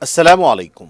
السلام علیکم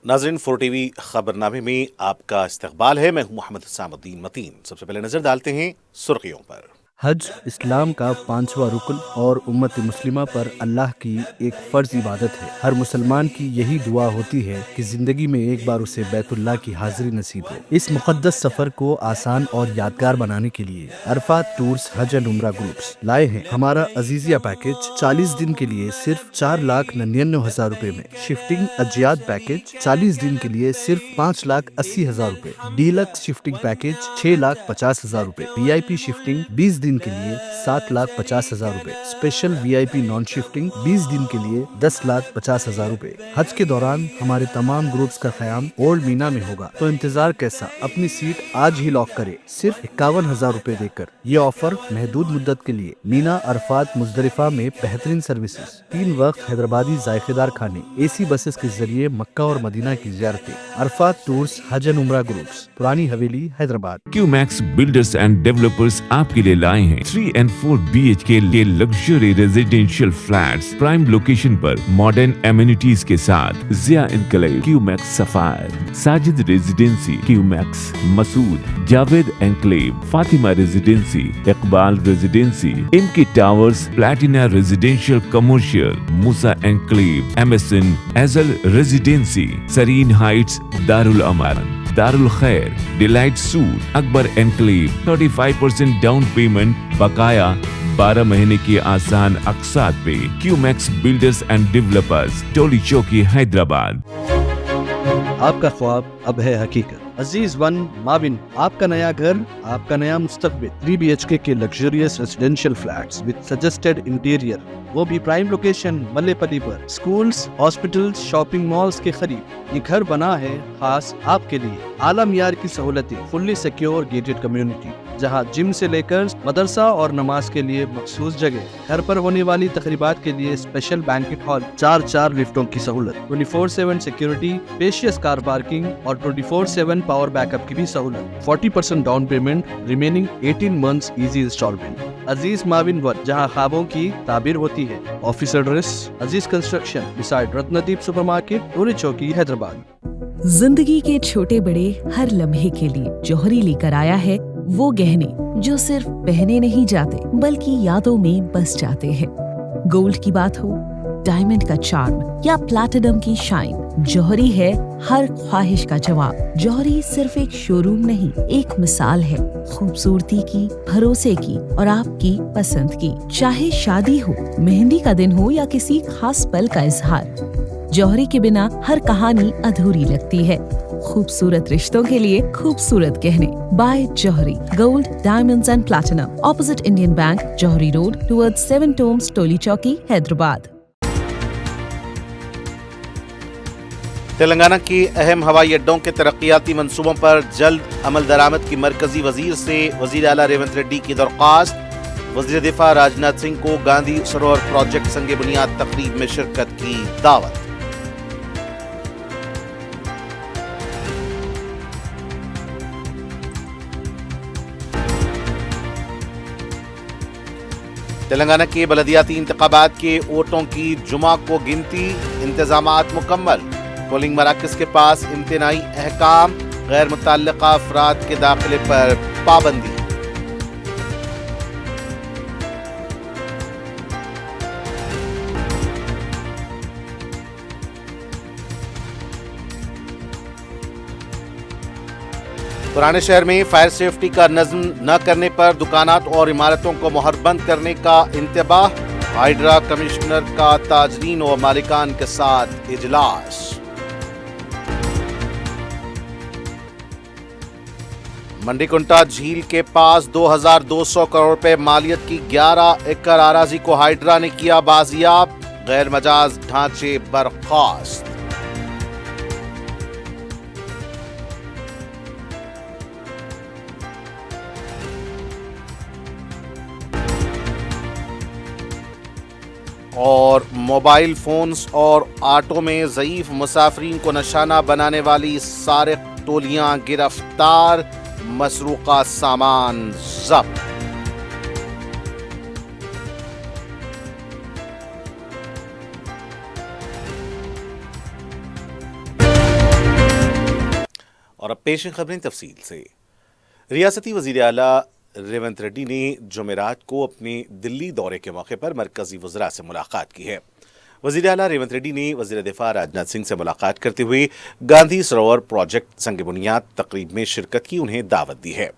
ناظرین، فور ٹی وی خبرنامے میں آپ کا استقبال ہے۔ میں ہوں محمد حسام الدین متین۔ سب سے پہلے نظر ڈالتے ہیں سرخیوں پر۔ حج اسلام کا 5واں رکن اور امت مسلمہ پر اللہ کی ایک فرض عبادت ہے۔ ہر مسلمان کی یہی دعا ہوتی ہے کہ زندگی میں ایک بار اسے بیت اللہ کی حاضری نصیب ہو۔ اس مقدس سفر کو آسان اور یادگار بنانے کے لیے عرفات ٹورز حج اینڈ عمرہ گروپس لائے ہیں ہمارا عزیزیہ پیکج 40 دن کے لیے صرف 4,99,000 روپے میں، شفٹنگ اجیاد پیکج 40 دن کے لیے صرف 5,80,000 روپے، ڈیلکس شفٹنگ پیکج 6,50,000 روپے، وی آئی پی شفٹنگ 20 دن کے لیے 7,50,000 روپے، اسپیشل وی آئی پی نان شفٹنگ 20 دن کے لیے 10,50,000 روپے۔ حج کے دوران ہمارے تمام گروپس کا قیام اولڈ مینا میں ہوگا، تو انتظار کیسا؟ اپنی سیٹ آج ہی لاک کرے صرف 51,000 روپے دے کر۔ یہ آفر محدود مدت کے لیے۔ مینا، عرفات، مزدلفہ میں بہترین سروسز، 3 وقت حیدرآبادی ذائقے دار کھانے، اے سی بسز کے ذریعے مکہ اور مدینہ کی زیارتیں۔ عرفات ٹورز حج اینڈ عمرہ گروپس، پرانی حویلی، Hyderabad. QMax Builders and Developers آپ کے لیے لائے ہیں 3 and 4 BHK کے luxury residential flats prime location پر ماڈرن ایمینٹیز کے ساتھ۔ Zia enclave, QMax sapphire, Sajid residency, QMax Masood, Javed enclave, Fatima residency, Iqbal residency, ان کی towers, platina residential commercial, Musa enclave, MSN ایزل residency, Sareen heights, Darul Aman, Darul Khair, delight suite, Akbar enclave, 35% down payment بقایا 12 مہینے کی آسان اقساط پہ۔ QMax Builders and Developers، ٹولی چوکی، حیدرآباد۔ آپ کا خواب اب ہے حقیقت۔ عزیز ون ماون، آپ کا نیا گھر، آپ کا نیا مستقبل۔ 3 BHK کے luxurious residential flats with suggested interior, وہ بھی پرائم لوکیشن ملے پلی پر، سکولز، ہاسپٹلز، شاپنگ مالز کے قریب۔ یہ گھر بنا ہے خاص آپ کے لیے۔ اعلیٰ معیار کی سہولتیں، فلی سیکیور گیٹڈ کمیونٹی، جہاں جم سے لے کر مدرسہ اور نماز کے لیے مخصوص جگہ، گھر پر ہونے والی تقریبات کے لیے اسپیشل بینکٹ ہال، 4 لفٹوں کی سہولت، 24/7 سیکیورٹی، اسپیشیس کار پارکنگ اور 24/7 پاور بیک اپ کی بھی سہولت۔ 40% down payment, remaining 18 months easy instalment. Aziz ماون ون، جہاں خوابوں کی تعبیر ہوتی ہے۔ Office address Aziz construction beside Ratandeep supermarket, Toli Chowki, Hyderabad. زندگی کے چھوٹے بڑے ہر لمحے کے لیے جوہری لے کر آیا ہے وہ گہنے جو صرف پہنے نہیں جاتے بلکہ یادوں میں بس جاتے ہیں۔ گولڈ کی بات ہو، ڈائمنڈ کا چارم یا پلاٹینم کی شائن، جوہری ہے ہر خواہش کا جواب۔ جوہری صرف ایک شو روم نہیں، ایک مثال ہے خوبصورتی کی، بھروسے کی اور آپ کی پسند کی۔ چاہے شادی ہو، مہندی کا دن ہو یا کسی خاص پل کا اظہار، جوہری کے بنا ہر کہانی ادھوری لگتی ہے۔ خوبصورت رشتوں کے لیے خوبصورت گہنے، بائے جوہری gold, diamonds and platinum, opposite Indian bank, جوہری روڈ ٹورڈ 7 ٹومز، ٹولی چوکی، حیدرآباد۔ تلنگانہ کے اہم ہوائی اڈوں کے ترقیاتی منصوبوں پر جلد عمل درآمد کی مرکزی وزیر سے وزیر اعلیٰ ریونت ریڈی کی درخواست۔ وزیر دفاع راجناتھ سنگھ کو گاندھی سروور پروجیکٹ سنگ بنیاد تقریب میں شرکت کی دعوت۔ تلنگانہ کے بلدیاتی انتخابات کے ووٹوں کی جمعہ کو گنتی، انتظامات مکمل۔ پولنگ مراکز کے پاس امتناعی احکام، غیر متعلقہ افراد کے داخلے پر پابندی۔ پرانے شہر میں فائر سیفٹی کا نظم نہ کرنے پر دکانات اور عمارتوں کو مہر بند کرنے کا انتباہ۔ ہائیڈرا کمشنر کا تاجرین و مالکان کے ساتھ اجلاس۔ منڈی کنٹا جھیل کے پاس 2,200 کروڑ روپے مالیت کی 11 ایکڑ اراضی کو ہائیڈرا نے کیا بازیاب، غیر مجاز ڈھانچے برخاست۔ اور موبائل فونز اور آٹو میں ضعیف مسافرین کو نشانہ بنانے والی سارق ٹولیاں گرفتار، مسروقہ سامان ضبط۔ और अब पेश हैं खबरें तफसील से। रियासती वज़ीर आला रेवंत रेड्डी ने जुमेरात को अपने दिल्ली दौरे के मौके पर मरकजी वज़रा से मुलाकात की है। वज़ीर आला रेवंत रेड्डी ने वज़ीर दिफा राजनाथ सिंह से मुलाकात करते हुए गांधी सरोवर प्रोजेक्ट संग बुनियाद तकरीब में शिरकत की उन्हें दावत दी है।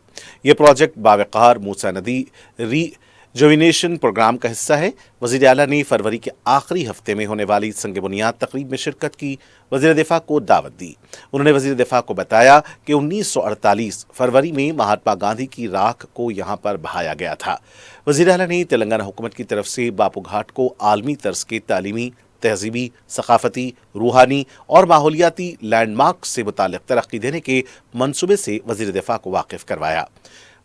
यह प्रोजेक्ट बावक़ार मूसा नदी रिजुविनेशन प्रोग्राम का हिस्सा है। वज़ीर आला ने फरवरी के आखिरी हफ्ते में होने वाली संग बुनियाद तकरीब में शिरकत की वज़ीर दिफा को दावत दी। उन्होंने वज़ीर दिफा को बताया कि 1948 फरवरी में महात्मा गांधी की राख को यहाँ पर बहाया गया था। वज़ीर आला ने तेलंगाना हुकूमत की तरफ से बापू घाट को आलमी तर्ज के तालीमी, तहजीबी, सकाफती, रूहानी और माहौलियाती लैंडमार्क से मुताल्लिक़ तरक्की देने के मंसूबे से वज़ीर दिफा को वाकिफ़ करवाया।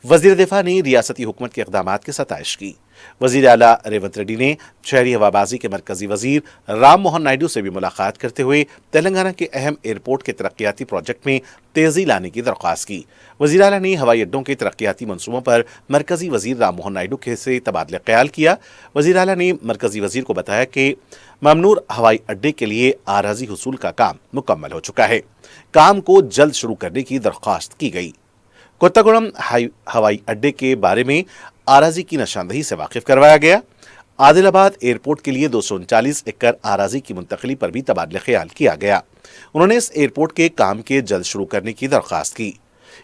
वज़ीर दिफा ने रियासती हुकूमत के इक़दामात की सताइश की। वज़ीर आला रेवंत रेड्डी ने शहरी हवाबाजी के मरकजी वज़ीर राम मोहन नायडू से भी मुलाकात करते हुए तेलंगाना के अहम एयरपोर्ट के तरक्याती प्रोजेक्ट में तेज़ी लाने की दरख्वास्त की। वज़ीर आला ने हवाई अड्डों के तरक्याती मनसूबों पर मरकजी वज़ीर राम मोहन नायडू के से तबादला ख्याल किया। वज़ीर आला ने मरकजी वज़ीर को बताया कि ममनूर हवाई अड्डे के लिए आराजी हुसूल का काम मुकम्मल हो चुका है। काम को जल्द शुरू करने की दरख्वास्त की गई। कोत्तागुड़म हवाई अड्डे के बारे में आराजी की निशानदही से वाकिफ करवाया गया। आदिलाबाद एयरपोर्ट के लिए 239 एकड़ आराजी की मुंतकली पर भी तबादला ख्याल किया गया। उन्होंने इस एयरपोर्ट के काम के जल्द शुरू करने की दरख्वास्त की।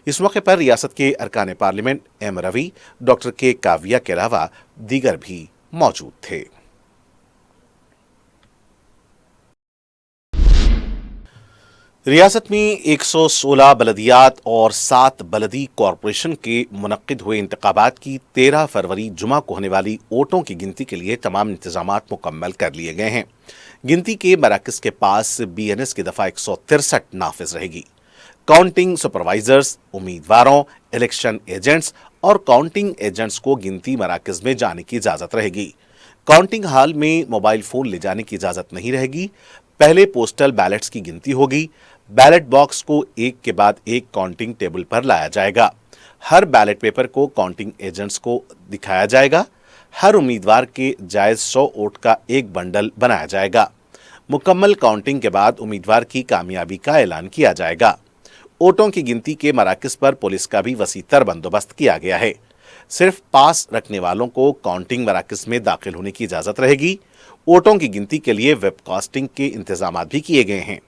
इस मौके पर रियासत के अरकान पार्लियामेंट एम रवि, डॉक्टर के काविया के अलावा दीगर भी मौजूद थे। रियासत में 116 बलदियात और 7 बलदी कॉरपोरेशन के मुनक्किद हुए इंतखाबात की 13 फरवरी जुमा को होने वाली वोटों की गिनती के लिए तमाम इंतजामात मुकम्मल कर लिए गए हैं। गिनती के मराकज के पास BNS की दफ़ा 163 नाफिज रहेगी। काउंटिंग सुपरवाइजर्स, उम्मीदवारों, इलेक्शन एजेंट्स और काउंटिंग एजेंट्स को गिनती मराकज में जाने की इजाज़त रहेगी। काउंटिंग हॉल में मोबाइल फ़ोन ले जाने की इजाज़त नहीं रहेगी। पहले पोस्टल बैलेट्स की गिनती होगी। बैलेट बॉक्स को एक के बाद एक काउंटिंग टेबल पर लाया जाएगा। हर बैलेट पेपर को काउंटिंग एजेंट्स को दिखाया जाएगा। हर उम्मीदवार के जायज़ 100 वोट का एक बंडल बनाया जाएगा। मुकम्मल काउंटिंग के बाद उम्मीदवार की कामयाबी का ऐलान किया जाएगा। वोटों की गिनती के मराकज़ पर पुलिस का भी वसीतर बंदोबस्त किया गया है। सिर्फ पास रखने वालों को काउंटिंग मराकज़ में दाखिल होने की इजाज़त रहेगी। वोटों की गिनती के लिए वेबकास्टिंग के इंतजाम भी किए गए हैं।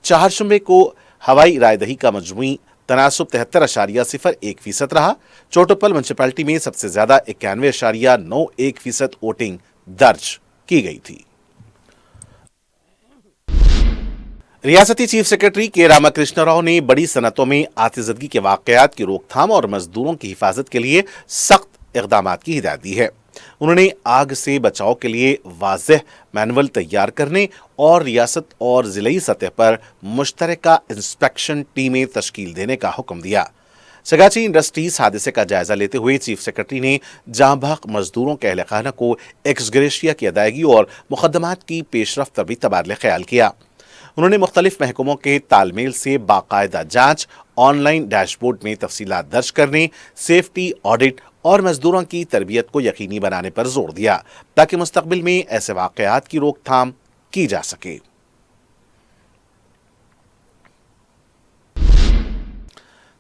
चारशंबे को हवाई रायदही का मजमूई तनासुब 73.01% रहा। चोटुप्पल म्यूनसिपैलिटी में सबसे ज्यादा 91.91% वोटिंग दर्ज की गई थी। रियासती चीफ सेक्रेटरी के रामाकृष्ण राव ने बड़ी सनतों में आतिजदगी के वाकयात की रोकथाम और मजदूरों की हिफाजत के लिए सख्त इक़दाम की हिदायत दी है। उन्होंने आग से बचाव के लिए वाज़ेह मैनुअल तैयार करने और रियासत और ज़िलाई सतह पर मुश्तरका इंस्पेक्शन टीमें तश्कील देने का हुक्म दिया। सगाची इंडस्ट्रीज हादसे का जायजा लेते हुए चीफ सेक्रेटरी ने जाँ बहक मजदूरों के अहल खाना को एक्स ग्रेशिया की अदायगी और मुकदमात की पेशरफ्त पर भी तबादला ख्याल किया। उन्होंने मुख्तलिफ महकमों के तालमेल से बाकायदा जांच, ऑनलाइन डैशबोर्ड में तफसीलात दर्ज करने, सेफ्टी ऑडिट और मजदूरों की तरबियत को यकीनी बनाने पर जोर दिया ताकि मुस्तकबिल में ऐसे वाकयात की रोकथाम की जा सके।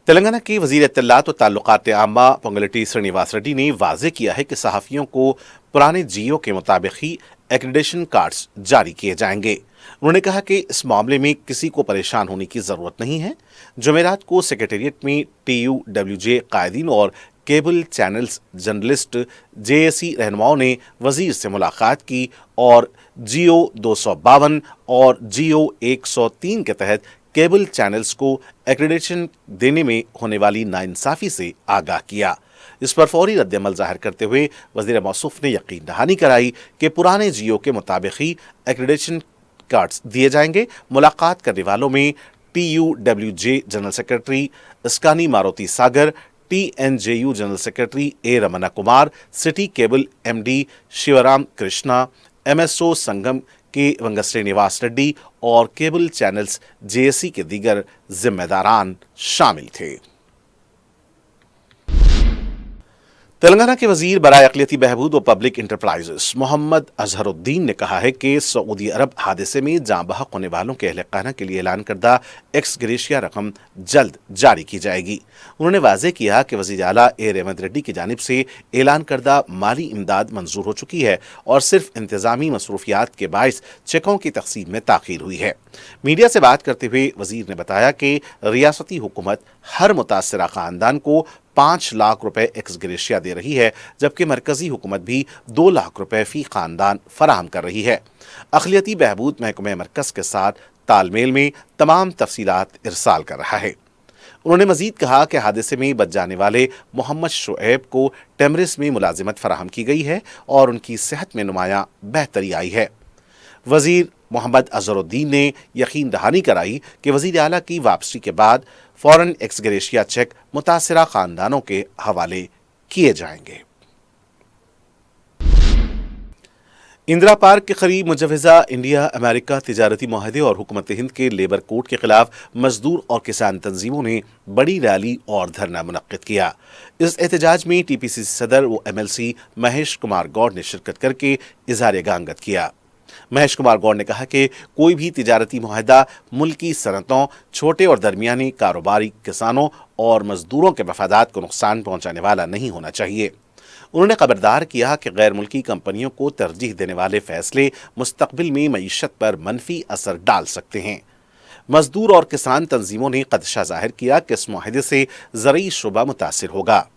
तेलंगाना के वज़ीर इत्तलात और ताल्लुकात आम्मा पोंगुलेटी श्रीनिवास रेड्डी ने वाज़ेह किया है कि सहाफ़ियों को पुराने जियो के मुताबिक ही एक्रेडिटेशन कार्ड्स जारी किए जाएंगे। उन्होंने कहा कि इस मामले में किसी को परेशान होने की ज़रूरत नहीं है। जुमेरात को सेक्रेटेरिएट में TUWJ कायदीन और केबल चैनल्स जर्नलिस्ट JAC रहनुमाओं ने वज़ीर से मुलाकात की और जियो 252 और जियो 103 के तहत केबल चैनल्स को एक्रेडिटेशन देने में होने वाली नाइंसाफ़ी से आगाह किया। इस पर फौरी रद्दअमल ज़ाहिर करते हुए वज़ीर मौसूफ ने यकीन दहानी कराई कि पुराने जियो के मुताबिक ही एक्रेडिटेशन कार्ड्स दिए जाएंगे। मुलाकात करने वालों में TUWJ general secretary Iskani Maruti Sagar, TNJU general secretary A Ramana Kumar, city cable MD Shivaram Krishna, MSO Sangam के वंगश्रीनिवास रेड्डी और केबल चैनल्स JAC के दीगर जिम्मेदारान शामिल थे। तेलंगाना के वजीर बराए अक़लियती बहबूद व पब्लिक इंटरप्राइजेस मोहम्मद अजहरुद्दीन ने कहा है कि सऊदी अरब हादसे में जाँ बहक होने वालों के अहले खाना के लिए ऐलान करदा एक्स ग्रेशिया रकम जल्द जारी की जाएगी। उन्होंने वाज़ेह किया कि वज़ीर आला ए रेवंत रेड्डी की जानिब से ऐलान करदा माली इमदाद मंजूर हो चुकी है और सिर्फ इंतजामी मसरूफियात के बायस चेकों की तक़सीम में ताख़ीर हुई है। मीडिया से बात करते हुए वज़ीर ने बताया कि रियासती हुकूमत हर मुतासरा ख़ानदान को 5 लाख रुपए एक्स ग्रेशिया दे रही है, जबकि मरकजी हुकूमत भी 2 लाख रुपए फी खानदान फराहम कर रही है। अक़लियती बहबूद महकमे मरकज के साथ तालमेल में तमाम तफसीलात इरसाल कर रहा है। उन्होंने मजीद कहा कि हादसे में बच जाने वाले मोहम्मद शुएब को टेमरिस में मुलाजिमत फराहम की गई है और उनकी सेहत में नुमायां बेहतरी आई है। वजीर मोहम्मद अजहरुद्दीन ने यकीन दहानी कराई कि वजीर आला की वापसी के बाद फौरन एक्स ग्रेशिया चेक मुतासिरा खानदानों के हवाले किए जाएंगे। इंदिरा पार्क के करीब मुजवजा इंडिया अमेरिका तिजारती मुआहदे और हुकूमत हिंद के लेबर कोड के खिलाफ मजदूर और किसान तंजीमों ने बड़ी रैली और धरना मुनक्किद किया। इस एहतजाज में TPCC सदर व MLC महेश कुमार गौड़ ने शिरकत करके इजहार गांगत किया। महेश कुमार गौड़ ने कहा कि कोई भी तिजारती मुआहदा मुल्की सनतों, छोटे और दरमियानी कारोबारी किसानों और मजदूरों के मफादात को नुकसान पहुंचाने वाला नहीं होना चाहिए। उन्होंने खबरदार किया कि गैर मुल्की कंपनियों को तरजीह देने वाले फैसले मुस्तकबिल में मईशत पर मनफी असर डाल सकते हैं। मजदूर और किसान तंजीमों ने खदशा जाहिर किया कि इस मुआहदे से ज़रई शुबा मुतासिर होगा,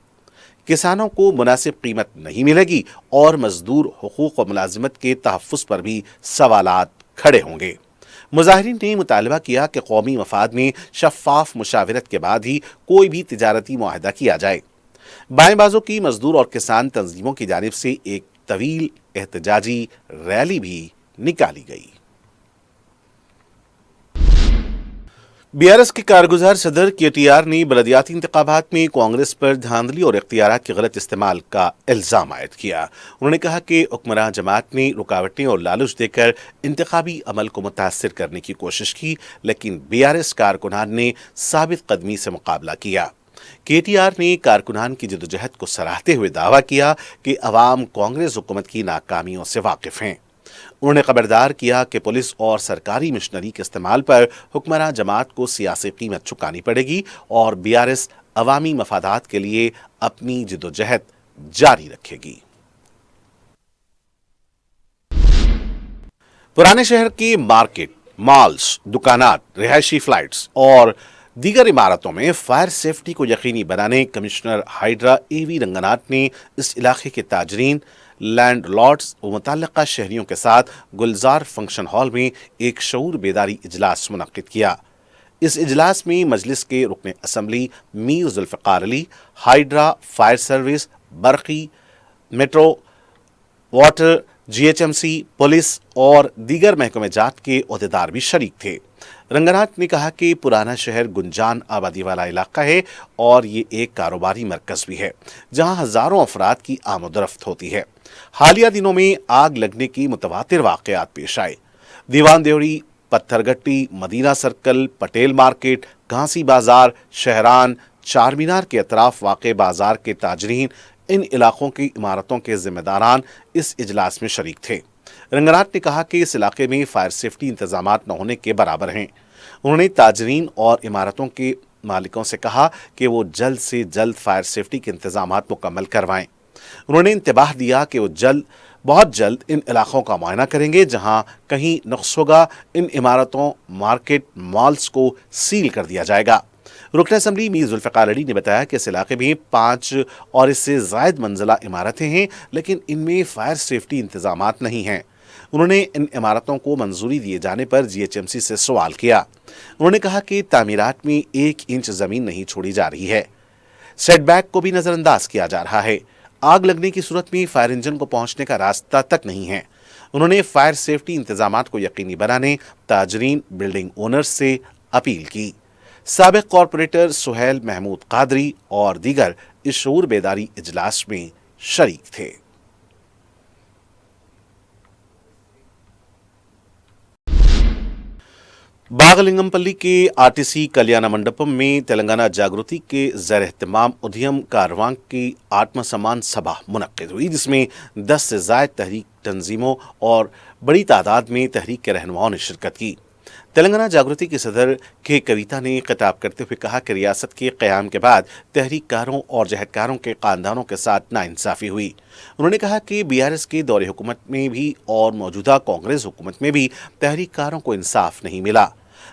किसानों को मुनासिब कीमत नहीं मिलेगी और मजदूर हुकूक और मुलाजिमत के तहफ़्फ़ुज़ पर भी सवालात खड़े होंगे। मुजाहिरीन ने मुतालबा किया कि कौमी मफाद में शफ़ाफ मुशावरत के बाद ही कोई भी तिजारती मुआहदा किया जाए। बाएं बाजों की मजदूर और किसान तंजीमों की जानिब से एक तवील एहतजाजी रैली भी निकाली गई। BRS के कारगुजार सदर KTR ने बलदियाती इंतखाबात में कांग्रेस पर धांधली और इख्तियारात के गलत इस्तेमाल का इल्ज़ाम आयद किया। उन्होंने कहा कि हुक्मरान जमात ने रुकावटें और लालच देकर इंतखाबी अमल को मुतासर करने की कोशिश की, लेकिन BRS कारकुनान ने साबित कदमी से मुकाबला किया। KTR ने कारकुनान की जदोजहद को सराहते हुए दावा किया कि अवाम कांग्रेस हुकूमत की नाकामियों से वाकिफ हैं। उन्होंने खबरदार किया कि पुलिस और सरकारी मशीनरी के इस्तेमाल पर हुक्मरान जमात को सियासी कीमत चुकानी पड़ेगी और BRS अवामी मफादात के लिए अपनी जदोजहद जारी रखेगी। पुराने शहर के मार्केट, मॉल्स, दुकानात, रिहायशी फ्लाइट्स और दीगर इमारतों में फायर सेफ्टी को यकीनी बनाने कमिश्नर हाइड्रा AV रंगनाथ ने इस इलाके के ताजरीन, लैंडलॉर्ड्स और मुतल्लिका शहरियों के साथ गुलजार फंक्शन हॉल में एक शऊर बेदारी इजलास मुनक्किद किया। इस इजलास में मजलिस के रुकन assembly Mir Zulfiqar Ali, HYDRAA, fire service, बरकी, मेट्रो, वाटर, GHMC, पुलिस और दीगर महकमे जात के ओहदेदार भी शरीक थे। रंगनाथ ने कहा कि पुराना शहर गुंजान आबादी वाला इलाका है और ये एक कारोबारी मरकज भी है जहां हजारों अफराद की आमदरफ्त होती है। हालिया दिनों में आग लगने की मुतवातिर वाक़यात पेश आए। दीवान देवड़ी, पत्थरगट्टी, मदीना सर्कल, पटेल मार्केट, घासी बाजार, शहरान, चार मीनार के अतराफ वाक़े बाजार के ताजरीन, इन इलाकों की इमारतों के जिम्मेदारान इस इजलास में शरीक थे। रंगनाथ ने कहा कि इस इलाके में फायर सेफ्टी इंतजामात न होने के बराबर हैं। उन्होंने ताजरीन और इमारतों के मालिकों से कहा कि वो जल्द से जल्द फायर सेफ्टी के इंतजामात मुकम्मल करवाएं। उन्होंने इंतबाह दिया कि वो बहुत जल्द इन इलाकों का मुआयना करेंगे जहां कहीं नुक्स होगा, इन इमारतों, मार्केट, मॉल्स को सील कर दिया जाएगा। रुकन असम्बली मीर जुल्फ़िकार अली ने बताया कि इस इलाके में 5 और इससे ज़ायद मंजिला इमारतें हैं, लेकिन इनमें फायर सेफ्टी इंतजामात नहीं हैं। उन्होंने इन इमारतों को मंजूरी दिए जाने पर GHMC से सवाल किया। उन्होंने कहा कि तामीरात में 1 इंच ज़मीन नहीं छोड़ी जा रही है, सेटबैक को भी नज़रअंदाज किया जा रहा है। आग लगने की सूरत में फायर इंजन को पहुंचने का रास्ता तक नहीं है। उन्होंने फायर सेफ्टी इंतजामात को यकीनी बनाने ताजरीन, बिल्डिंग ओनर्स से अपील की। साबिक कॉरपोरेटर सुहेल महमूद कादरी और दीगर इस शऊर बेदारी इजलास में शरीक थे। बागलिंगमपल्ली के आरटीसी कल्याण मंडपम में तेलंगाना जागृति के ज़ेर एहतमाम उद्यम कारवां की आत्मसम्मान सभा मुनक्किद हुई, जिसमें 10 से ज़ायद तहरीक तंजीमों और बड़ी तादाद में तहरीक के रहनुमाओं ने शिरकत की। तेलंगाना जागृति की सदर के कविता ने खिताब करते हुए कहा कि रियासत के क़याम के बाद तहरीककारों और जहदकारों के ख़ानदानों के साथ नाइंसाफ़ी हुई। उन्होंने कहा कि बीआरएस के दौरे हुकूमत में भी और मौजूदा कांग्रेस हुकूमत में भी तहरीककारों को इंसाफ नहीं मिला।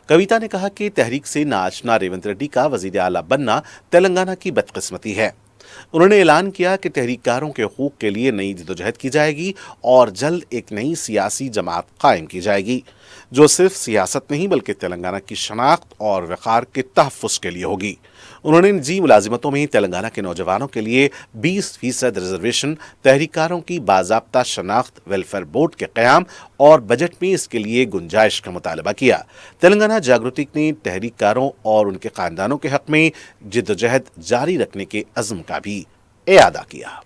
कविता ने कहा कि तहरीक से नाचना रेवंत रेड्डी का वज़ीर आला बनना तेलंगाना की बदकिस्मती है। उन्होंने ऐलान किया कि तहरीककारों के हकूक़ के लिए नई जदोजहद की जाएगी और जल्द एक नई सियासी जमात कायम की जाएगी, जो सिर्फ सियासत नहीं बल्कि तेलंगाना की शनाख्त और वक़ार के तहफ़्फ़ुज़ के लिए होगी। उन्होंने निजी मुलाजिमतों में तेलंगाना के नौजवानों के लिए 20% रिजर्वेशन, तहरीककारों की बाज़ाब्ता शनाख्त, वेलफेयर बोर्ड के क़याम और बजट में इसके लिए गुंजाइश का मुतालबा किया। तेलंगाना जागृति ने तहरीककारों और उनके ख़ानदानों के हक़ में जिद्दोजहद जारी रखने के अज़्म का भी इआदा किया।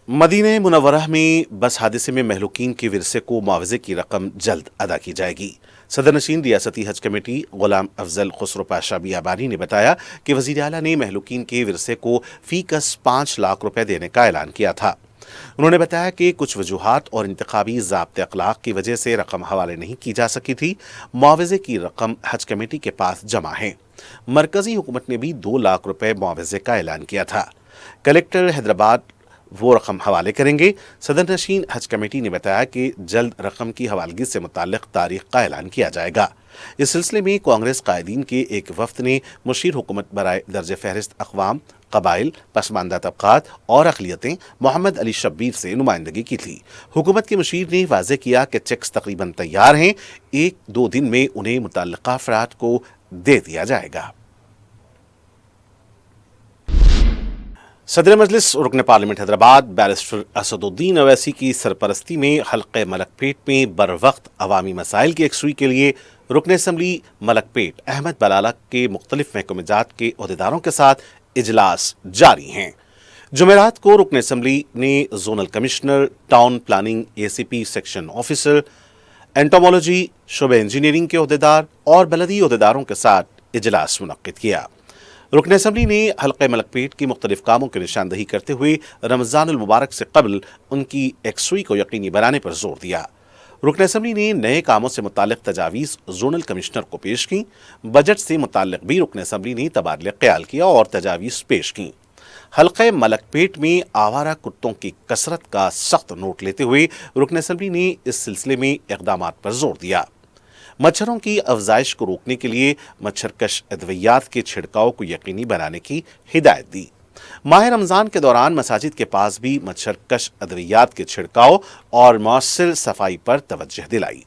मदीने मुनव्वरा में बस हादसे में महलूकीन के विरसे को मुआवजे की रकम जल्द अदा की जाएगी। सदर नशीन रियासती हज कमेटी गुलाम अफजल खुसरो पाशा बियाबानी ने बताया कि वज़ीर आला ने महलूकीन के विरसे को फीकस 5 लाख रुपए देने का ऐलान किया था। उन्होंने बताया कि कुछ वजूहात और इंतखाबी ज़ाब्ते अखलाक की वजह से रकम हवाले नहीं की जा सकी थी। मुआवजे की रकम हज कमेटी के पास जमा है। मरकजी हुकूमत ने भी 2 लाख रुपए मुआवजे का ऐलान किया था। कलेक्टर हैदराबाद वो रकम हवाले करेंगे। सदर नशीन हज कमेटी ने बताया कि जल्द रकम की हवालगी से मुताल्लिक तारीख का ऐलान किया जाएगा। इस सिलसिले में कांग्रेस कायदीन के एक वफ्द ने मुशीर हुकूमत बराए दर्ज फहरिस्त अक़वाम, कबाइल, पसमानदा तबक़ात और अक़लियतें मोहम्मद अली शब्बीर से नुमाइंदगी की थी। हुकूमत के मुशीर ने वाज़ेह किया कि चेक्स तकरीबन तैयार हैं, 1-2 दिन में उन्हें मुतल्लिक़ा अफ़राद को दे दिया जाएगा। सदर मजलिस रुकन पार्लियामेंट हैदराबाद बैरिस्टर असदुद्दीन अवैसी की सरपरस्ती में हल्क़े मलकपेट में बर वक्त अवामी मसाइल की यकसुई के लिए रुकन असम्बली मलकपेट अहमद बलाला के मुख्तलिफ महकमेजात के अहदेदारों के साथ इजलास जारी हैं। जुमेरात को रुकन असम्बली ने zonal commissioner, town planning ACP section officer, entomology, शोबे इंजीनियरिंग के अहदेदार और बलदी अहदेदारों के साथ इजलास मुनक्किद किया। रुकन असम्बली ने हल्क़े मलकपेट की मुख्तलिफ कामों की निशानदही करते हुए रमज़ानुल मुबारक से कबल उनकी यकसुई को यकीनी बनाने पर जोर दिया। रुकन असम्बली ने नए कामों से मुताल्लिक़ तजावीज़ जोनल कमिश्नर को पेश की। बजट से मुताल्लिक़ भी रुकन असम्बली ने तबादले ख्याल किया और तजावीज़ पेश की। हल्क़े मलकपेट में आवारा कुत्तों की कसरत का सख्त नोट लेते हुए रुकन असम्बली ने इस सिलसिले में इक़दामात पर जोर दिया। मच्छरों की अफजाइश को रोकने के लिए मच्छरकश अद्वियात के छिड़काव को यकीनी बनाने की हिदायत दी। माह रमज़ान के दौरान मसाजिद के पास भी मच्छरकश अद्वियात के छिड़काव और मौसर सफाई पर तवज्जो दिलाई।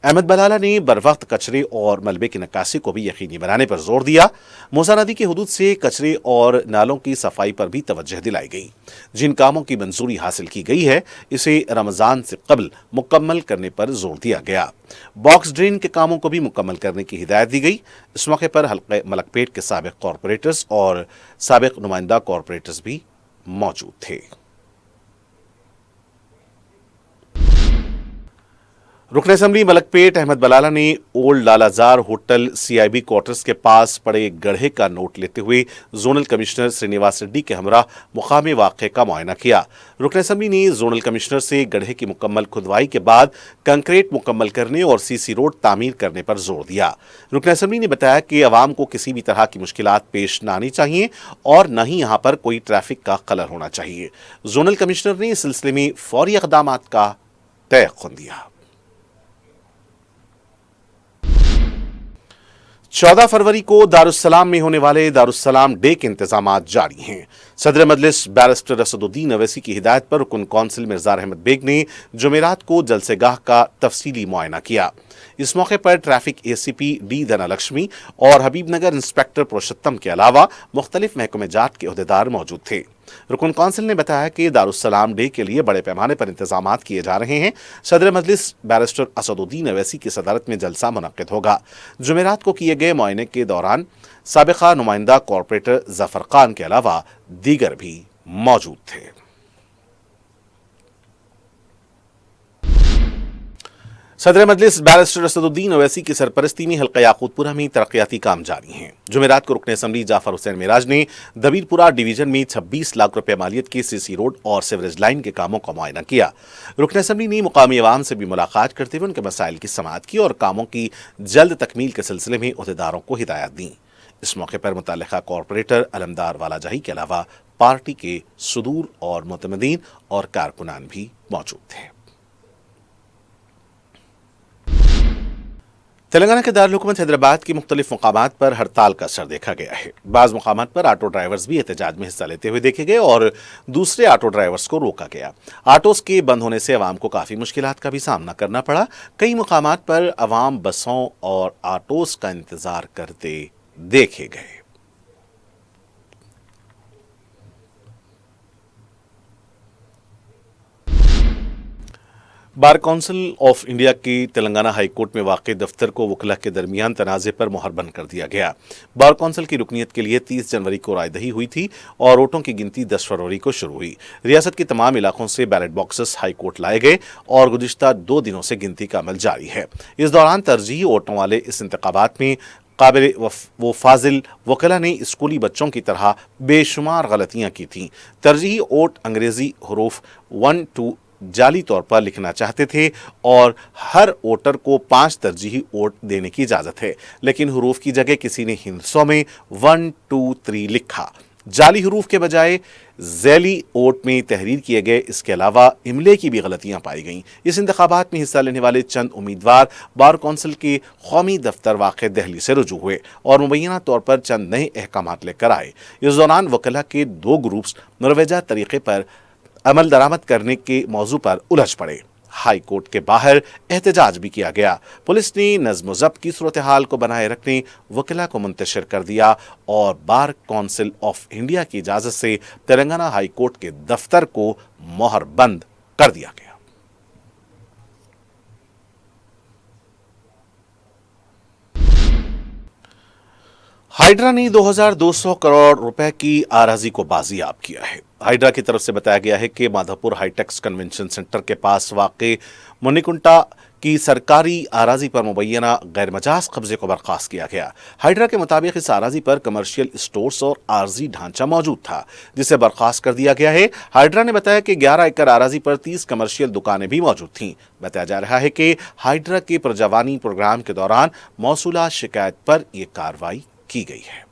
अहमद बलाला ने बर वक्त कचरे और मलबे की निकासी को भी यकीनी बनाने पर जोर दिया। मूसा नदी के हुदूद से कचरे और नालों की सफाई पर भी तवज्जो दिलाई गई। जिन कामों की मंजूरी हासिल की गई है, इसे रमज़ान से कबल मुकम्मल करने पर जोर दिया गया। बॉक्स ड्रेन के कामों को भी मुकम्मल करने की हिदायत दी गई। इस मौके पर हल्क़े मलकपेट के साबिक़ कॉरपोरेटर्स और साबिक़ नुमाइंदा कॉरपोरेटर्स भी मौजूद थे। रुकन असम्बली मलकपेट अहमद बलाला ने old Lalazar hotel CIB quarters के पास पड़े गड्ढे का नोट लेते हुए जोनल कमिश्नर श्रीनिवास रेड्डी के हमरा मुकामी वाक़े का मुआयना किया। रुकन असम्बली ने जोनल कमिश्नर से गड्ढे की मुकम्मल खुदवाई के बाद कंक्रीट मुकम्मल करने और CC रोड तामीर करने पर जोर दिया। रुकन असम्बली ने बताया कि अवाम को किसी भी तरह की मुश्किलात पेश न आनी चाहिए और न ही यहाँ पर कोई ट्रैफिक का खलल होना चाहिए। जोनल कमिश्नर ने इस सिलसिले में फौरी इक़दामात का तयक़ुन दिया। 14 फरवरी को दारुस्सलाम में होने वाले दारुस्सलाम डे के इंतजामात जारी हैं। सदर मजलिस बैरिस्टर असदुद्दीन अवैसी की हिदायत पर रुकन कौंसिल मिर्ज़ा अहमद बेग ने जुमेरात को जलसेगाह का तफसीली मुआयना किया। इस मौके पर ट्रैफिक ACP D धनलक्ष्मी और हबीबनगर इंस्पेक्टर पुरुषोत्तम के अलावा मुख्तलिफ महकमेजात के अहदेदार मौजूद थे। रुकन कौंसिल ने बताया कि दारुस्सलाम डे के लिए बड़े पैमाने पर इंतजामात किए जा रहे हैं। सदर मजलिस बैरिस्टर असदुद्दीन अवैसी की सदारत में जलसा मुनक्किद होगा। जुमेरात को किए गए मुआयने के दौरान साबिक़ा नुमाइंदा कॉरपोरेटर जफर खान के अलावा दीगर भी मौजूद थे। सदर मजलिस बैरिस्टर असदुद्दीन ओवैसी की सरपरस्ती में हल्का याकूतपुरा में तरक्याती काम जारी हैं। जुमेरात को रुकन असम्बली जाफर हुसैन मेराज ने दबीरपुरा डिवीजन में 26 लाख रुपए मालियत के सीसी रोड और सीवरेज लाइन के कामों का मुआयना किया। रुकन असम्बली ने मुकामी अवाम से भी मुलाकात करते हुए उनके मसाइल की समाअत की और कामों की जल्द तकमील के सिलसिले में अहदेदारों को हिदायत दी। इस मौके पर मुतल्लिका कॉरपोरेटर अलमदार वालाजाही के अलावा पार्टी के सुदूर और मुतमदीन और कारकुनान भी मौजूद थे। तेलंगाना के दारुल-हुकूमत हैदराबाद के मुख्तलिफ मकामात पर हड़ताल का असर देखा गया है। बाज़ मकामात पर ऑटो ड्राइवर्स भी एहतजाज में हिस्सा लेते हुए देखे गए और दूसरे ऑटो ड्राइवर्स को रोका गया। ऑटोस के बंद होने से अवाम को काफ़ी मुश्किलात का भी सामना करना पड़ा। कई मकामात पर अवाम बसों और ऑटोस का इंतजार करते देखे गए। बार कौंसिल ऑफ इंडिया की तेलंगाना हाई कोर्ट में वाक़ दफ्तर को वकला के दरमियान तनाज़े पर मोहर बंद कर दिया गया। बार कौंसिल की रुकनीत के लिए 30 जनवरी को रायदही हुई थी और वोटों की गिनती 10 फरवरी को शुरू हुई। रियासत के तमाम इलाकों से बैलेट बॉक्सेस हाई कोर्ट लाए गए और गुज़िश्ता 2 दिनों से गिनती का अमल जारी है। इस दौरान तरजीही वोटों वाले इस इंतखाबात में काबिल वो फाजिल वकला ने स्कूली बच्चों की तरह बेशुमार गलतियां की थीं। तरजीही वोट अंग्रेजी हरूफ 1-2 जाली तौर पर लिखना चाहते थे और हर वोटर को 5 तरजीही वोट देने की इजाज़त है, लेकिन हरूफ की जगह किसी ने हिंसों में 1-2-3 लिखा। जाली हरूफ के बजाय ज़ैली वोट में तहरीर किए गए। इसके अलावा इमले की भी गलतियां पाई गईं। इस इंतखाबात में हिस्सा लेने वाले चंद उम्मीदवार बार कौंसिल के कौमी दफ्तर वाक़े दिल्ली से रुजू हुए और मुबैना तौर पर चंद नए अहकामात लेकर आए। इस दौरान वकला के 2 ग्रुप्स मुरवजा तरीके पर अमल दरामद करने के मौजू पर उलझ पड़े। हाई कोर्ट के बाहर एहतजाज भी किया गया। पुलिस ने नज़्म ज़ब्त की सूरत हाल को बनाए रखने वकला को मुंतशिर कर दिया और बार कौंसिल ऑफ इंडिया की इजाज़त से तेलंगाना हाई कोर्ट के दफ्तर को मोहर बंद कर दिया गया। हाइड्रा ने 2200 करोड़ रुपए की आराजी को बाजियाब किया है। हाइड्रा की तरफ से बताया गया है कि माधवपुर हाईटेक्स कन्वेंशन सेंटर के पास वाक़े मुनिकुंटा की सरकारी आराजी पर मुबैना गैर मजाज कब्जे को बर्खास्त किया गया। हाइड्रा के मुताबिक इस आराजी पर कमर्शियल स्टोर्स और आर्जी ढांचा मौजूद था, जिसे बर्खास्त कर दिया गया है। हाइड्रा ने बताया कि 11 एकड़ आराजी पर 30 कमर्शियल दुकानें भी मौजूद थीं। बताया जा रहा है कि हाइड्रा के प्रजवानी प्रोग्राम के दौरान मौसूला शिकायत पर यह कार्रवाई की गई है।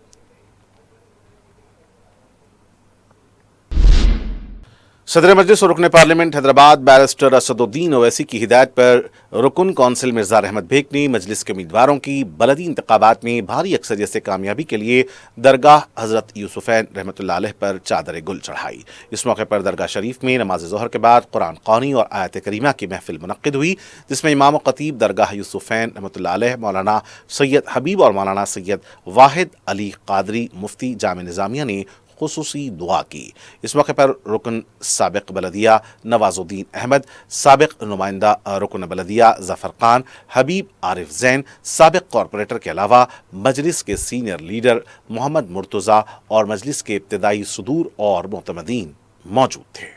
सदर मजलिस और रुकन पार्लियामेंट हैदराबाद बैरिस्टर असदुद्दीन ओवैसी की हिदायत पर रुकन कौंसिल मिर्जा रहमत बेग ने मजलिस के उम्मीदवारों की बलदी इंतखाबात में भारी अक्सरियत से कामयाबी के लिए दरगाह हजरत यूसुफैन रहमतुल्लाह अलैह पर चादर गुल चढ़ाई। इस मौके पर दरगाह शरीफ में नमाज ज़ोहर के बाद कुरान ख़वानी और आयत करीमा की महफिल मुनक्किद हुई, जिसमें इमाम ख़तीब दरगाह यूसुफैन रहमतुल्लाह अलैह मौलाना सैयद हबीब और मौलाना सैयद वाहिद अली कादरी मुफ्ती जामे निज़ामिया ने खुसूसी दुआ की। इस मौके पर रुकन साबिक बलदिया नवाजुद्दीन अहमद, साबिक नुमाइंदा रुकन बलदिया जफर खान, हबीब आरिफ जैन, साबिक कॉरपोरेटर के अलावा मजलिस के सीनियर लीडर मोहम्मद मुर्तज़ा और मजलिस के इब्तिदाई सुदूर और मुतमदीन मौजूद थे।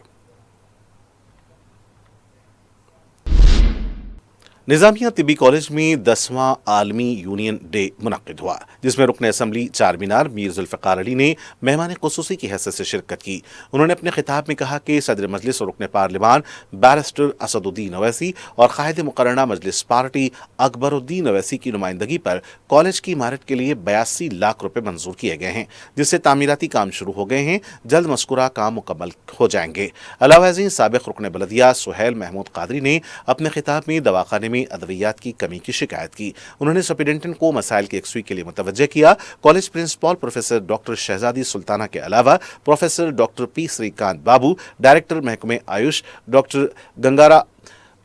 निज़ामिया तिब्बी कॉलेज में 10वां आलमी यूनियन डे मुनक्किद हुआ, जिसमें रुकन असम्बली चारमीनार मीर जुल्फ़िकार अली ने मेहमान खुसूसी की हैसियत से शिरकत की। उन्होंने अपने खिताब में कहा कि सदर मजलिस और रुकन पार्लिमान बैरिस्टर असदुद्दीन ओवैसी और कायद मुकर्रना मजलिस पार्टी अकबरुद्दीन ओवैसी की नुमाइंदगी पर कॉलेज की इमारत के लिए 82 लाख रुपए मंजूर किए गए हैं, जिससे तामीराती काम शुरू हो गए हैं। जल्द मस्कुरा काम मुकम्मल हो जाएंगे। अलावा साबिक रुकन बलदिया सुहेल महमूद कादरी ने अपने खिताब में दवाखाने में अद्वियात की कमी की शिकायत की। उन्होंने सुपरिटेंडेंट को मसाइल की यकसुई के लिए मुतवज्जे किया। कॉलेज प्रिंसिपल प्रोफेसर डॉक्टर शहजादी सुल्ताना के अलावा professor doctor P Srikanth Babu, director महकमे AYUSH doctor Gangara,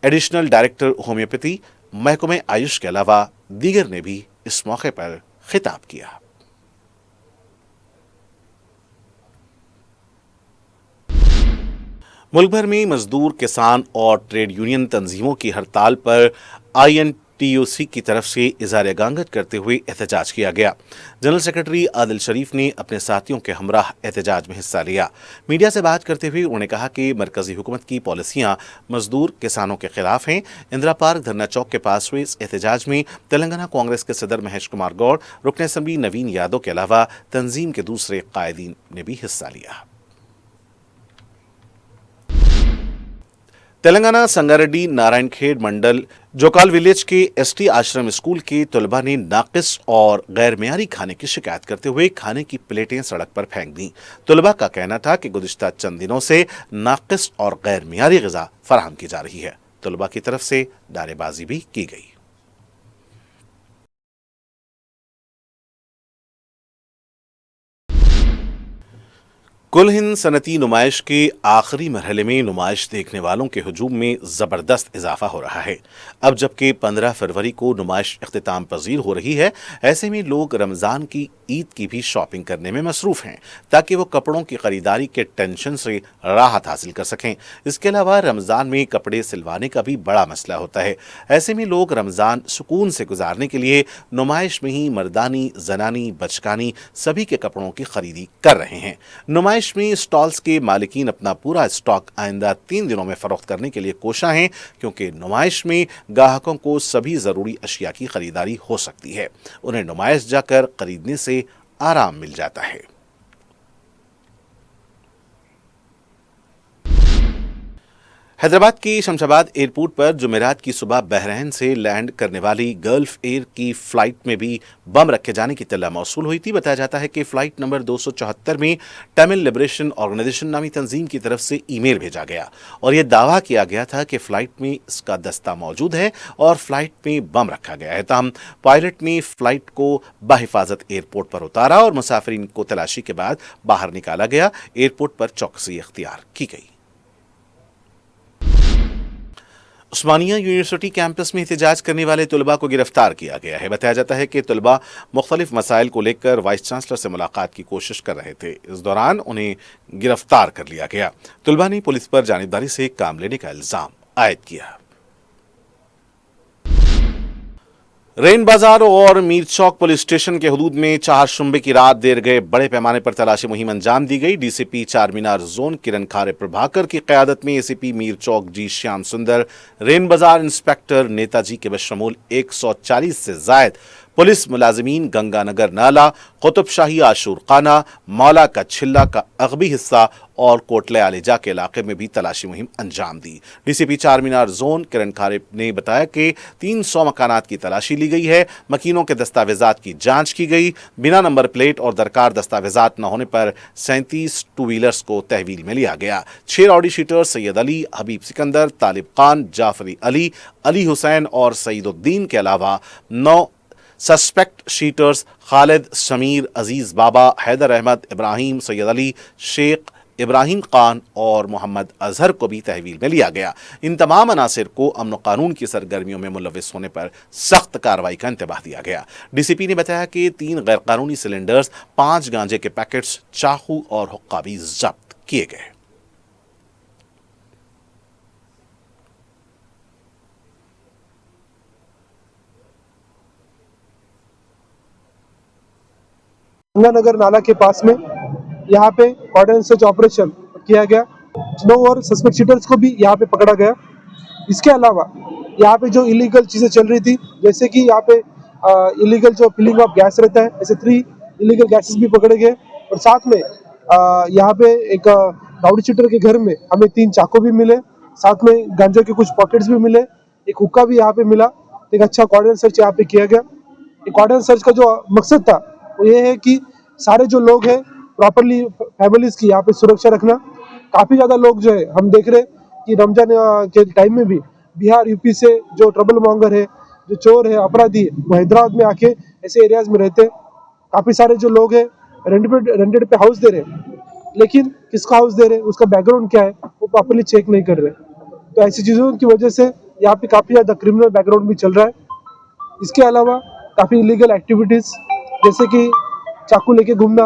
additional director homoeopathy महकमे आयुष के अलावा दीगर ने भी इस मौके पर खिताब किया। मुल्क भर में मजदूर, किसान और ट्रेड यूनियन तंजीमों की हड़ताल पर INTUC TUC की तरफ से इज़हार गंगत करते हुए एहतजाज किया गया। जनरल सेक्रेटरी आदिल शरीफ ने अपने साथियों के हमराह एहतजाज में हिस्सा लिया। मीडिया से बात करते हुए उन्होंने कहा कि मरकजी हुकूमत की पॉलिसियां मजदूर किसानों के खिलाफ हैं। इंदिरा पार्क धरना चौक के पास हुए इस एहतजाज में तेलंगाना कांग्रेस के सदर महेश कुमार गौड़, रुकन असम्बली नवीन यादव के अलावा तंजीम के दूसरे कायदीन ने भी हिस्सा लिया। तेलंगाना संगारेड्डी नारायणखेड़ मंडल जोकाल विलेज के ST आश्रम स्कूल के तलबा ने नाकिस और गैर मेयारी खाने की शिकायत करते हुए खाने की प्लेटें सड़क पर फेंक दी। तलबा का कहना था कि गुज़िश्ता चंद दिनों से नाकिस और गैर मेयारी ग़िज़ा फराहम की जा रही है। तलबा की तरफ से नारेबाजी भी की गई। कुल हिंद सनती नुमाइश के आखिरी मरहले में नुमाइश देखने वालों के हजूम में ज़बरदस्त इजाफा हो रहा है। अब जबकि 15 फरवरी को नुमाइश इख्तिताम पजीर हो रही है, ऐसे में लोग रमज़ान की ईद की भी शॉपिंग करने में मसरूफ़ हैं ताकि वो कपड़ों की ख़रीदारी के टेंशन से राहत हासिल कर सकें। इसके अलावा रमज़ान में कपड़े सिलवाने का भी बड़ा मसला होता है। ऐसे में लोग रमज़ान सुकून से गुजारने के लिए नुमाइश में ही मर्दानी, जनानी, बचकानी सभी के कपड़ों की खरीदी कर रहे हैं। नुमाइश में स्टॉल्स के मालिकीन अपना पूरा स्टॉक आइंदा 3 दिनों में फरोख्त करने के लिए कोशा हैं, क्योंकि नुमाइश में ग्राहकों को सभी ज़रूरी अशिया की खरीदारी हो सकती है। उन्हें नुमाइश जाकर खरीदने से आराम मिल जाता है। हैदराबाद की शमशाबाद एयरपोर्ट पर जुमेरात की सुबह बहरैन से लैंड करने वाली गल्फ एयर की फ्लाइट में भी बम रखे जाने की इत्तला मौसूल हुई थी। बताया जाता है कि फ्लाइट नंबर 274 में तमिल लिबरेशन ऑर्गेनाइजेशन नामी तंजीम की तरफ से ईमेल भेजा गया और यह दावा किया गया था कि फ्लाइट में इसका दस्ता मौजूद है और फ्लाइट में बम रखा गया है। ताहम पायलट ने फ्लाइट को बाहिफाजत एयरपोर्ट पर उतारा और मुसाफिरीन को तलाशी के बाद बाहर निकाला गया। एयरपोर्ट पर चौकसी इख्तियार की गई। उस्मानिया यूनिवर्सिटी कैंपस में एहतजाज करने वाले तलबा को गिरफ्तार किया गया है। बताया जाता है कि तलबा मुख्तलिफ मसाइल को लेकर वाइस चांसलर से मुलाकात की कोशिश कर रहे थे। इस दौरान उन्हें गिरफ्तार कर लिया गया। तलबा ने पुलिस पर जानिबदारी से काम लेने का इल्जाम आयद किया। रेन बाजार और मीर चौक पुलिस स्टेशन के हदूद में चारशंबे की रात देर गए बड़े पैमाने पर तलाशी मुहिम अंजाम दी गई। DCP चारमीनार जोन किरण खारे प्रभाकर की क़यादत में ACP मीर चौक जी श्याम सुंदर, रेन बाजार इंस्पेक्टर नेताजी के बशमूल 140 से जायद पुलिस मुलाजिमीन गंगानगर नाला, कुतुब शाही आशूर खाना, मौला का छिल्ला का अगबी हिस्सा और कोटले आलेजा के इलाके में भी तलाशी मुहिम अंजाम दी। DCP चारमीनार जोन किरण खारे ने बताया कि 300 मकानात की तलाशी ली गई है। मकीनों के दस्तावेजात की जांच की गई। बिना नंबर प्लेट और दरकार दस्तावेजात न होने पर 37 टू व्हीलर्स को तहवील में लिया गया। 6 रॉडी शीटर सैयद अली, हबीब सिकंदर, तालिब खान, जाफरी अली, अली हुसैन और सईदुद्दीन के अलावा 9 सस्पेक्ट शीटर्स खालिद, समीर, अजीज बाबा, हैदर अहमद, इब्राहिम, सैयद अली, शेख इब्राहिम खान और मोहम्मद अजहर को भी तहवील में लिया गया। इन तमाम अनासिर को अमन कानून की सरगर्मियों में मुलविस होने पर सख्त कार्रवाई का इंतबाह दिया गया। DCP ने बताया कि 3 गैरकानूनी सिलेंडर्स, 5 गांजे के पैकेट्स, चाकू और हुक्का भी जब्त किए गए। गंगानगर नाला के पास में यहाँ पे ऑर्डर सर्च ऑपरेशन किया गया। 9 और सस्पेक्ट शीटर्स को भी यहाँ पे पकड़ा गया। इसके अलावा यहाँ पे जो इलीगल चीज़ें चल रही थी, जैसे कि यहाँ पे इलीगल जो फिलिंग ऑफ गैस रहता है, ऐसे 3 इलीगल गैसेस भी पकड़े गए। और साथ में यहाँ पे एक राउडी शीटर के घर में हमें 3 चाकू भी मिले, साथ में गांजे के कुछ पॉकेट्स भी मिले, एक हुक्का भी यहाँ पे मिला। एक अच्छा कॉर्डन सर्च यहाँ पे किया गया। कॉर्डन सर्च का जो मकसद था वो ये है कि सारे जो लोग हैं प्रॉपरली फैमिलीज की यहाँ पे सुरक्षा रखना। काफ़ी ज़्यादा लोग जो है हम देख रहे हैं कि रमजान के टाइम में भी बिहार यूपी से जो ट्रबल मॉन्गर है, जो चोर है, अपराधी है, वो हैदराबाद में आके ऐसे एरियाज में रहते हैं। काफ़ी सारे जो लोग हैं रेंटेड पे हाउस दे रहे हैं, लेकिन किसका हाउस दे रहे हैं, उसका बैकग्राउंड क्या है, वो प्रॉपरली चेक नहीं कर रहे। तो ऐसी चीज़ों की वजह से यहाँ पे काफ़ी ज़्यादा क्रिमिनल बैकग्राउंड भी चल रहा है। इसके अलावा काफ़ी इलीगल एक्टिविटीज़ जैसे कि चाकू लेके घूमना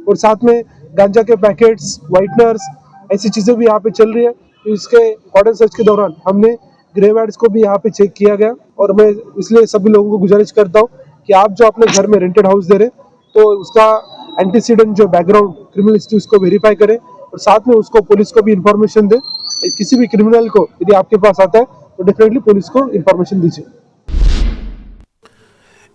और साथ में गांजा के पैकेट्स, वाइटनर्स, ऐसी चीज़ें भी यहाँ पे चल रही है। तो इसके कॉर्डन सर्च के दौरान हमने ग्रेव यार्ड्स को भी यहाँ पे चेक किया गया। और मैं इसलिए सभी लोगों को गुजारिश करता हूँ कि आप जो अपने घर में रेंटेड हाउस दे रहे हैं तो उसका एंटीसीडेंट जो बैकग्राउंड क्रिमिनल हिस्ट्री उसको वेरीफाई करें और साथ में उसको पुलिस को भी इंफॉर्मेशन दें। किसी भी क्रिमिनल को यदि आपके पास आता है तो डेफिनेटली पुलिस को इंफॉर्मेशन दीजिए।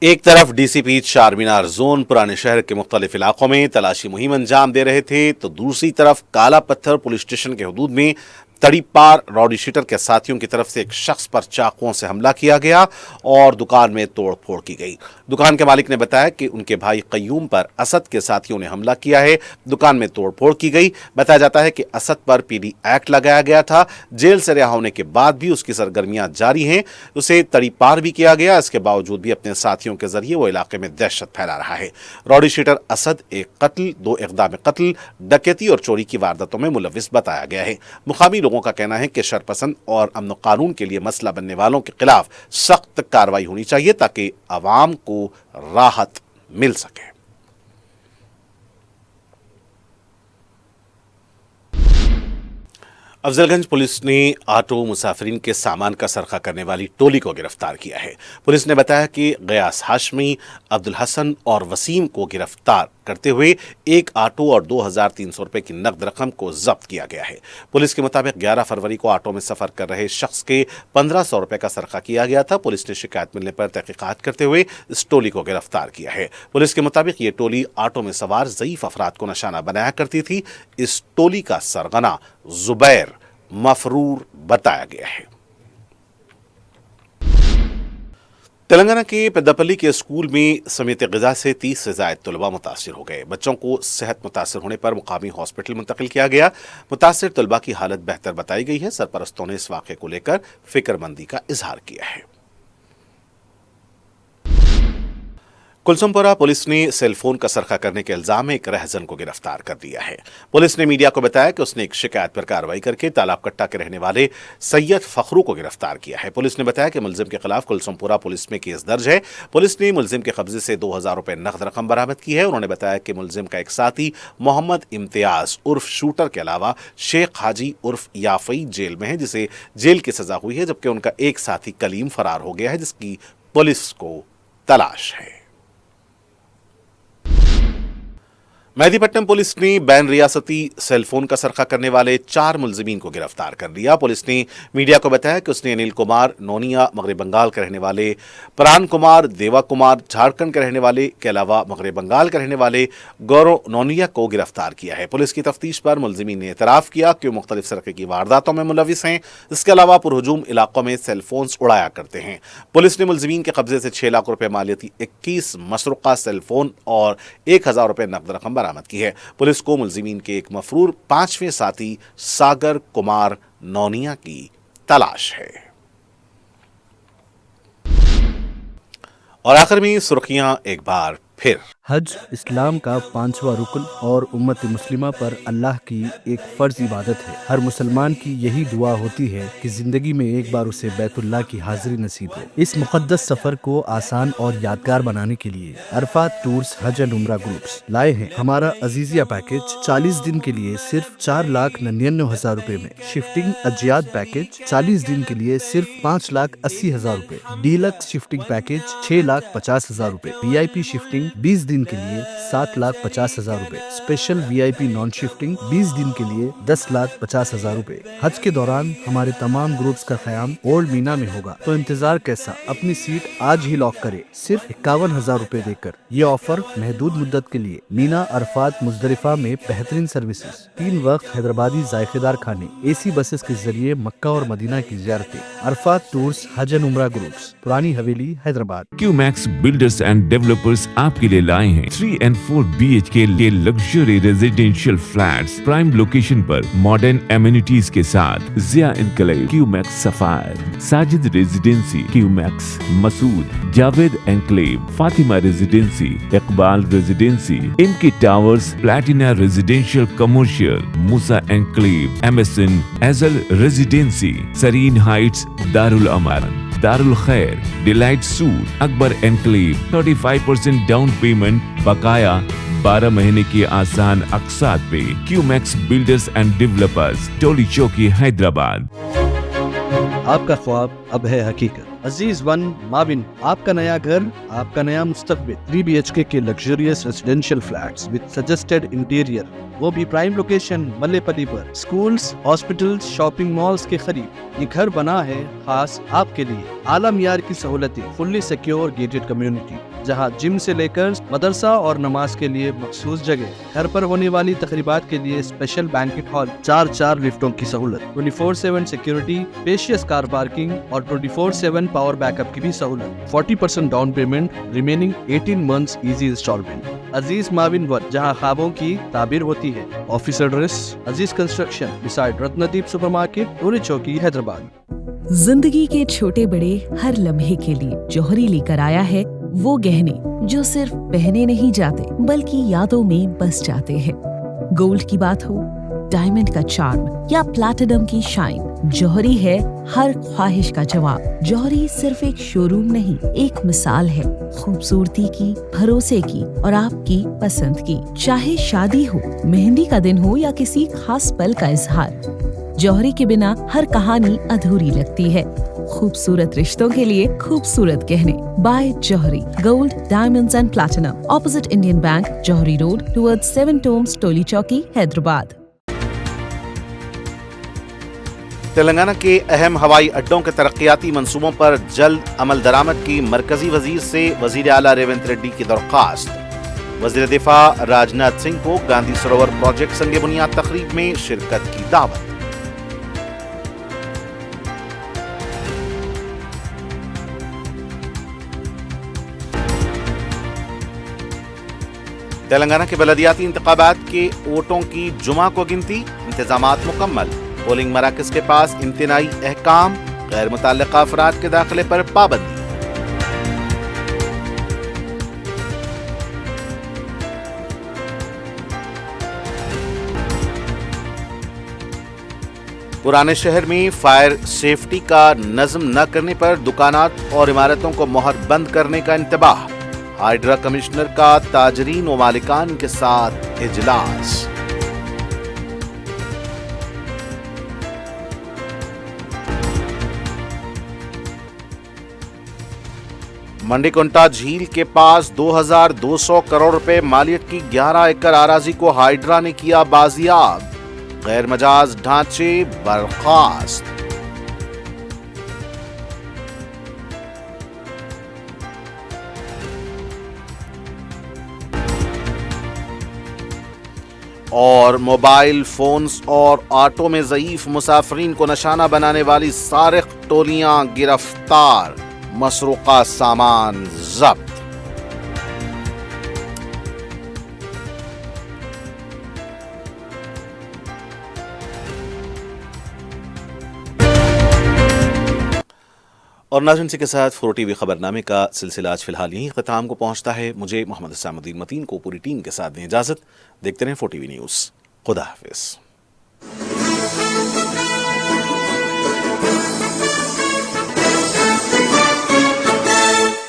एक तरफ डीसीपी चारमीनार जोन पुराने शहर के मुख्तलिफ इलाकों में तलाशी मुहिम अंजाम दे रहे थे तो दूसरी तरफ काला पत्थर पुलिस स्टेशन के हदूद में तड़ीपार रॉडी शीटर के साथियों की तरफ से एक शख्स पर चाकुओं से हमला किया गया और दुकान में तोड़ फोड़ की गई। दुकान के मालिक ने बताया कि उनके भाई कयूम पर असद के साथियों ने हमला किया है। दुकान में तोड़ फोड़ की गई। बताया जाता है कि असद पर पीडी एक्ट लगाया गया था। जेल से रिहा होने के बाद भी उसकी सरगर्मियां जारी हैं। उसे तड़ीपार भी किया गया। इसके बावजूद भी अपने साथियों के जरिए वो इलाके में दहशत फैला रहा है। रॉडी शीटर असद एक कत्ल, 2 इक़दाम कत्ल, डकैती और चोरी की वारदातों में मुलविस बताया गया है। मुकामी लोगों का कहना है कि शरपसंद और अमन कानून के लिए मसला बनने वालों के खिलाफ सख्त कार्रवाई होनी चाहिए ताकि आवाम को राहत मिल सके। अफजलगंज पुलिस ने ऑटो मुसाफिरीन के सामान का सरखा करने वाली टोली को गिरफ्तार किया है। पुलिस ने बताया कि गयास हाशमी, अब्दुल हसन और वसीम को गिरफ्तार करते हुए एक ऑटो और 2300 रुपए की नकद रकम को जब्त किया गया है। पुलिस के मुताबिक 11 फरवरी को ऑटो में सफर कर रहे शख्स के 1500 रुपए का सरखा किया गया था। पुलिस ने शिकायत मिलने पर तहकीकात करते हुए इस टोली को गिरफ्तार किया है। पुलिस के मुताबिक ये टोली ऑटो में सवार ज़ईफ अफराद को निशाना बनाया करती थी। इस टोली का सरगना जुबैर मफरूर बताया गया है। तेलंगाना के पेद्दापल्ली के स्कूल में समेत ग़िज़ा से 30 से ज़ायद तलबा मुतासिर हो गए। बच्चों को सेहत मुतासिर होने पर मुकामी हॉस्पिटल मुंतकिल किया गया। मुतासिर तलबा की हालत बेहतर बताई गई है। सरपरस्तों ने इस वाक़े को लेकर फिक्रमंदी का इजहार किया है। कुलसुमपुरा पुलिस ने सेल फोन का सरखा करने के इल्जाम में एक रहजन को गिरफ्तार कर दिया है। पुलिस ने मीडिया को बताया कि उसने एक शिकायत पर कार्रवाई करके तालाब कट्टा के रहने वाले सैयद फखरू को गिरफ्तार किया है। पुलिस ने बताया कि मुलजिम के खिलाफ कुलसुमपुरा पुलिस में केस दर्ज है। पुलिस ने मुलजिम के कब्जे से 2000 रुपए नकद रकम बरामद की है। उन्होंने बताया कि मुलजिम का एक साथी मोहम्मद इम्तियाज उर्फ शूटर के अलावा शेख हाजी उर्फ याफई जेल में है, जिसे जेल की सजा हुई है, जबकि उनका एक साथी कलीम फरार हो गया है, जिसकी पुलिस को तलाश है। मेहदीपट्टनम पुलिस ने बैन रियासती सेलफोन का सरखा करने वाले 4 मुलजिमीन को गिरफ्तार कर लिया। पुलिस ने मीडिया को बताया कि उसने अनिल कुमार नोनिया मगरब बंगाल के रहने वाले, प्राण कुमार देवा कुमार झारखंड के रहने वाले के अलावा मगरब बंगाल के रहने वाले गौरव नोनिया को गिरफ्तार किया है। पुलिस की तफ्तीश पर मुलजिमीन ने एतराफ़ किया कि वो मुख्तलिफ सरके की वारदातों में मुलविस हैं। इसके अलावा पुरहुजूम इलाकों में सेलफोन्स उड़ाया करते हैं। पुलिस ने मुलजिमीन के कब्जे से 6 लाख रुपए मालियती 21 मसरूक़ा सेलफोन और 1000 रुपए नकद रकम बरामद की है। पुलिस को मुलजिमीन के एक मफरूर 5वें साथी सागर कुमार नौनिया की तलाश है। और आखिर में सुर्खियां एक बार फिर। हज इस्लाम का 5वां रुकन और उम्मत मुस्लिमा पर अल्लाह की एक फर्ज इबादत है। हर मुसलमान की यही दुआ होती है कि जिंदगी में एक बार उसे बैतुल्लाह की हाजिरी नसीब हो। इस मुक़द्दस सफर को आसान और यादगार बनाने के लिए अरफात टूर्स हज एंड उम्रा ग्रुप्स लाए हैं हमारा अजीजिया पैकेज 40 दिन के लिए सिर्फ 4,99,000 रुपए में, शिफ्टिंग अजियात पैकेज 40 दिन के लिए सिर्फ 5,80,000 रुपए, डीलक्स शिफ्टिंग पैकेज 6,50,000 रुपए, VIP शिफ्टिंग 20 दिन के लिए 7,50,000 रुपए, स्पेशल VIP नॉन शिफ्टिंग 20 दिन के लिए 10,50,000 रुपए। हज के दौरान हमारे तमाम ग्रुप्स का क़याम ओल्ड मीना में होगा, तो इंतजार कैसा, अपनी सीट आज ही लॉक करे सिर्फ 51,000 रुपए देकर। ये ऑफर महदूद मुद्दत के लिए। मीना, अरफात, मुजदलिफा में बेहतरीन सर्विसेज, 3 वक्त हैदराबादी जायकेदार खाने, AC बसेस के जरिए मक्का और मदीना की ज़ियारतें। अरफात टूर्स हज एंड उम्रा groups, Purani Haveli, Hyderabad. QMax builders and developers आपके लिए लाए हैं 3 and 4 BHK के luxury residential flats prime location पर मॉडर्न एमिनिटीज के साथ। Zia enclave, QMax sapphire, Sajid residency, QMax Masood, Javed enclave, Fatima residency, Iqbal residency, इनकी towers, platina residential commercial, Musa enclave, MSN एजल residency, Sareen heights, Darul Aman, Darul Khair, delight suite, Akbar enclave, 35% down payment, बकाया 12 महीने की आसान अक़सात पे। क्यूमैक्स बिल्डर्स एंड डेवलपर्स, टोली चौकी, हैदराबाद। آپ کا خواب اب ہے حقیقت۔ عزیز ون ماون، آپ کا نیا گھر، آپ کا نیا مستقبل۔ 3 BHK کے luxurious residential flats with suggested interior, وہ بھی پرائم لوکیشن ملے پلی پر، اسکولز، ہاسپٹلز، شاپنگ مالز کے قریب۔ یہ گھر بنا ہے خاص آپ کے لیے، اعلیٰ معیار کی سہولتیں، فلی سیکیور گیٹڈ کمیونٹی جہاں جم سے لے کر مدرسہ اور نماز کے لیے مخصوص جگہ، گھر پر ہونے والی تقریبات کے لیے اسپیشل بینکٹ ہال، 4 لفٹوں کی سہولت، 24/7 سیکیورٹی، اسپیشیس کار پارکنگ اور 24/7 پاور بیک اپ کی بھی سہولت۔ 40% down payment, remaining 18 months easy instalment. Aziz ماون ون، جہاں خوابوں کی تعبیر ہوتی ہے۔ Office address Aziz construction beside Ratandeep supermarket, Toli Chowki, Hyderabad. زندگی کے چھوٹے بڑے ہر لمحے کے لیے جوہری لے کر آیا ہے وہ گہنے جو صرف پہنے نہیں جاتے بلکہ یادوں میں بس جاتے ہیں۔ گولڈ کی بات ہو، ڈائمنڈ کا چارم یا پلاٹینم کی شائن، جوہری ہے ہر خواہش کا جواب۔ جوہری صرف ایک شو روم نہیں، ایک مثال ہے خوبصورتی کی، بھروسے کی اور آپ کی پسند کی۔ چاہے شادی ہو، مہندی کا دن ہو یا کسی خاص پل کا اظہار، جوہری کے بنا ہر کہانی ادھوری لگتی ہے۔ خوبصورت رشتوں کے لیے خوبصورت گہنے بائے جوہری، gold, diamonds and platinum, opposite Indian bank, جوہری روڈ، ٹورڈ 7 ٹومز، ٹولی چوکی، حیدرآباد۔ تلنگانہ کے اہم ہوائی اڈوں کے ترقیاتی منصوبوں پر جلد عمل درآمد کی مرکزی وزیر سے وزیر اعلیٰ ریونت ریڈی کی درخواست۔ وزیر دفاع راجناتھ سنگھ کو گاندھی سروور پروجیکٹ سنگ بنیاد تقریب میں شرکت کی دعوت۔ تلنگانہ کے بلدیاتی انتخابات کے ووٹوں کی جمعہ کو گنتی، انتظامات مکمل، پولنگ مراکز کے پاس امتناعی احکام، غیر متعلقہ افراد کے داخلے پر پابندی۔ پرانے شہر میں فائر سیفٹی کا نظم نہ کرنے پر دکانات اور عمارتوں کو مہر بند کرنے کا انتباہ۔ ہائیڈرا کمشنر کا تاجرین و مالکان کے ساتھ اجلاس۔ منڈی کنٹا جھیل کے پاس 2200 کروڑ روپے مالیت کی 11 ایکڑ اراضی کو ہائیڈرا نے کیا بازیاب، غیر مجاز ڈھانچے برخاست۔ اور موبائل فونز اور آٹو میں ضعیف مسافرین کو نشانہ بنانے والی سارق ٹولیاں گرفتار، مسروقہ سامان ضبط۔ اور ناظرین کے ساتھ 4 TV خبرنامے کا سلسلہ آج فی الحال یہیں اختتام کو پہنچتا ہے۔ مجھے محمد حسام الدین متین کو پوری ٹیم کے ساتھ دیں اجازت۔ دیکھتے رہیں 4 TV نیوز۔ خدا حافظ۔